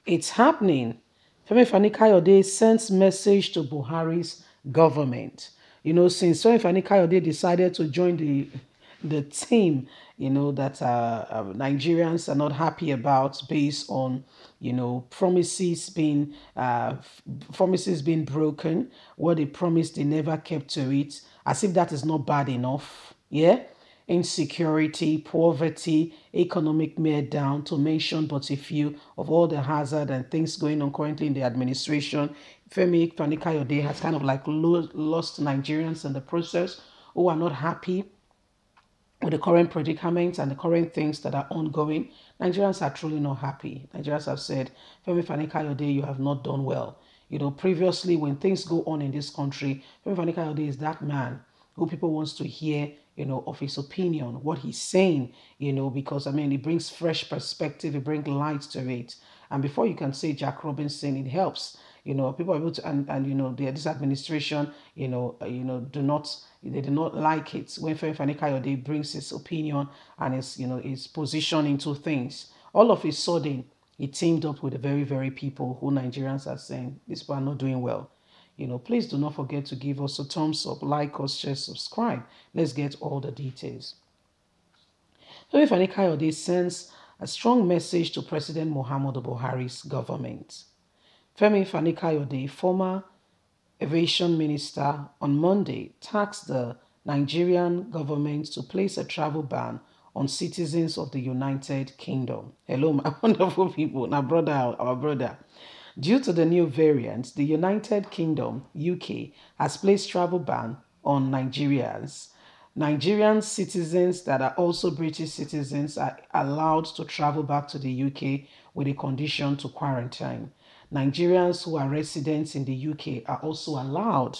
It's happening. Femi Kayode sends message to Buhari's government. Since Femi Kayode decided to join the team, that Nigerians are not happy about, based on promises being broken. What they promised, they never kept to it. As if that is not bad enough. Yeah, insecurity, poverty, economic meltdown, to mention but a few of all the hazard and things going on currently in the administration. Femi Kayode has kind of like lost Nigerians in the process, who are not happy with the current predicaments and the current things that are ongoing. Nigerians are truly not happy. Nigerians have said, Femi Kayode, you have not done well. Previously, when things go on in this country, Femi Kayode is that man who people wants to hear, of his opinion, what he's saying, because, it brings fresh perspective, it brings light to it. And before you can say Jack Robinson, it helps. People are able to, this administration, they do not like it when Femi Kayode brings his opinion and his position into things. All of a sudden, he teamed up with the very, very people who Nigerians are saying these people are not doing well. Please do not forget to give us a thumbs up, like us, share, subscribe. Let's get all the details. Femi Kayode sends a strong message to President Muhammadu Buhari's government. Femi Kayode, former Aviation Minister, on Monday tasked the Nigerian government to place a travel ban on citizens of the United Kingdom. Hello, my wonderful people, our brother. Due to the new variant, the United Kingdom, UK, has placed travel ban on Nigerians. Nigerian citizens that are also British citizens are allowed to travel back to the UK with a condition to quarantine. Nigerians who are residents in the UK are also allowed.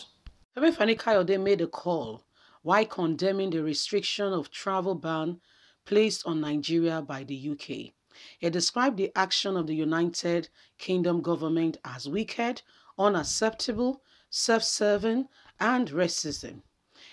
Femi Kayode made a call while condemning the restriction of travel ban placed on Nigeria by the UK. He described the action of the United Kingdom government as wicked, unacceptable, self-serving, and racism.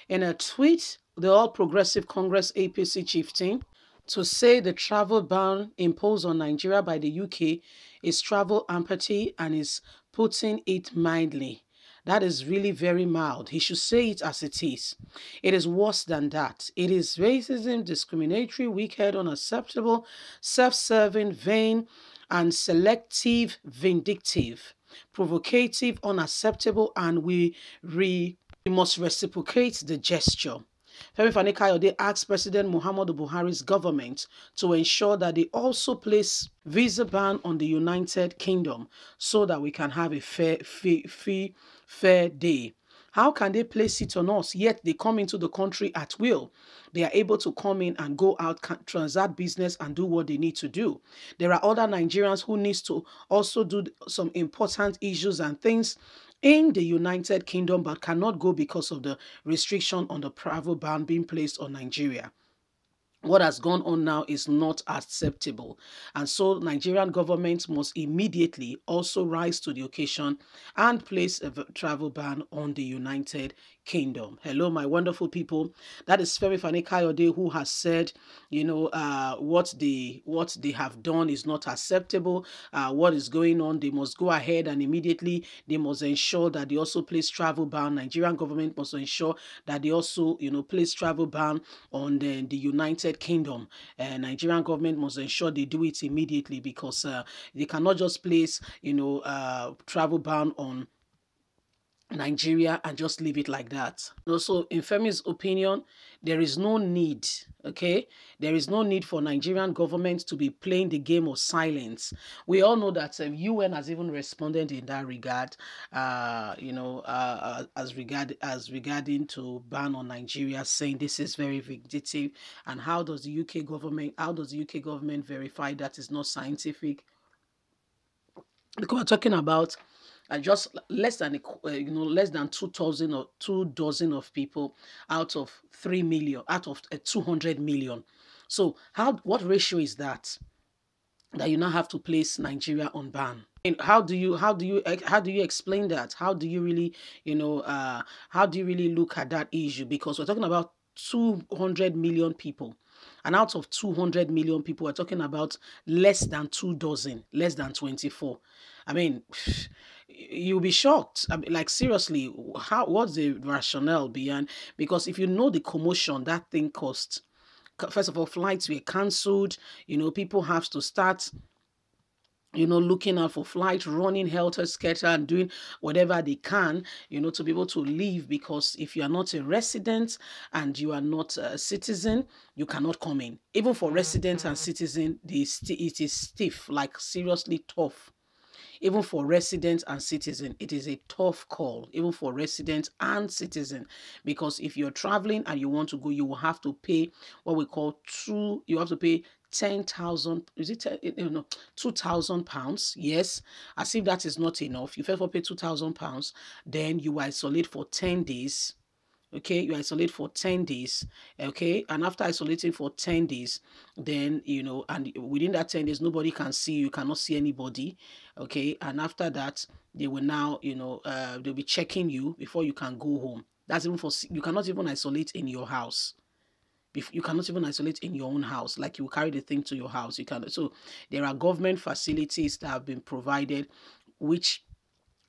In a tweet, the All Progressive Congress APC chieftain to say the travel ban imposed on Nigeria by the UK is travel empathy and is putting it mildly. That is really very mild. He should say it as it is. It is worse than that. It is racism, discriminatory, wicked, unacceptable, self-serving, vain, and selective, vindictive, provocative, unacceptable, and we must reciprocate the gesture. Femi Kayode asked President Muhammadu Buhari's government to ensure that they also place visa ban on the United Kingdom so that we can have a fair day. How can they place it on us, yet they come into the country at will? They are able to come in and go out, transact business, and do what they need to do. There are other Nigerians who need to also do some important issues and things in the United Kingdom, but cannot go because of the restriction on the travel ban being placed on Nigeria. What has gone on now is not acceptable. And so Nigerian government must immediately also rise to the occasion and place a travel ban on the United Kingdom. Hello, my wonderful people. That is Femi Kayode, who has said, what they have done is not acceptable. What is going on, they must go ahead and immediately they must ensure that they also place travel ban. Nigerian government must ensure that they also, place travel ban on the United Kingdom. Nigerian government must ensure they do it immediately, because they cannot just place, travel ban on Nigeria and just leave it like that. Also, in Femi's opinion, there is no need, okay? There is no need for Nigerian government to be playing the game of silence. We all know that UN has even responded in that regard, as regarding to ban on Nigeria, saying this is very vindictive. And how does the UK government verify that is not scientific? Because we're talking about just less than less than 2,000 or 24 of people out of 3 million, out of 200 million. So what ratio is that you now have to place Nigeria on ban? And how do you explain that? How do you really how do you really look at that issue? Because we're talking about 200 million people, And out of 200 million people, we're talking about less than 2 dozen, less than 24. I mean, you'll be shocked. I mean, like, seriously, what's the rationale behind? Because if you know the commotion that thing cost, first of all, flights were cancelled. People have to start looking out for flight, running helter skelter and doing whatever they can, to be able to leave, because if you are not a resident and you are not a citizen, you cannot come in. Even for residents and citizens, it is stiff, like seriously tough. Even for residents and citizens, it is a tough call, even for residents and citizens, because if you're traveling and you want to go, you will have to pay what we call you have to pay 10,000, is it, no, 2,000 pounds. Yes, as if that is not enough. You first of all pay 2,000 pounds, then you isolate for 10 days. Okay, you isolate for 10 days. Okay, and after isolating for 10 days, then and within that 10 days nobody can see you, cannot see anybody. Okay, and after that they will now they'll be checking you before you can go home. That's even for, you cannot even isolate in your house. You cannot even isolate in your own house, like you carry the thing to your house. You can. So there are government facilities that have been provided, which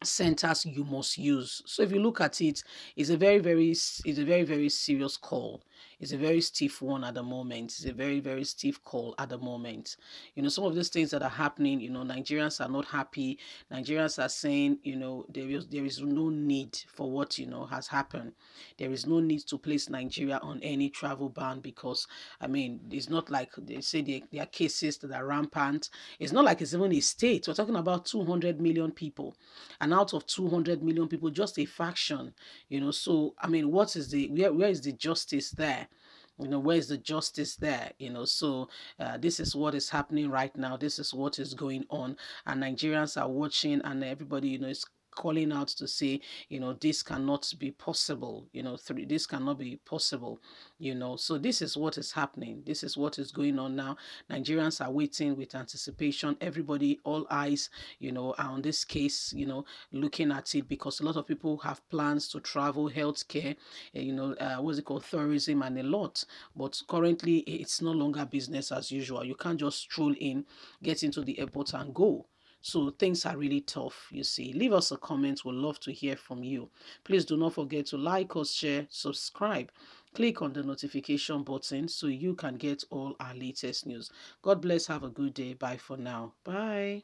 centers you must use. So if you look at it, it's a very serious call. It's a very stiff one at the moment. It's a very stiff call at the moment. Some of these things that are happening, Nigerians are not happy. Nigerians are saying, there is no need for what has happened. There is no need to place Nigeria on any travel ban, because I mean, it's not like they say there are cases that are rampant. It's not like it's even a state. We're talking about 200 million people. And out of 200 million people, just a fraction, so I mean, where is the justice there? Where is the justice there? So this is what is happening right now. This is what is going on, and Nigerians are watching, and everybody is calling out to say, this cannot be possible. This cannot be possible. So this is what is happening. This is what is going on now. Nigerians are waiting with anticipation. Everybody, all eyes, are on this case, looking at it, because a lot of people have plans to travel, healthcare, what's it called, tourism, and a lot. But currently, it's no longer business as usual. You can't just stroll in, get into the airport and go. So things are really tough, you see. Leave us a comment. We'd love to hear from you. Please do not forget to like us, share, subscribe. Click on the notification button so you can get all our latest news. God bless. Have a good day. Bye for now. Bye.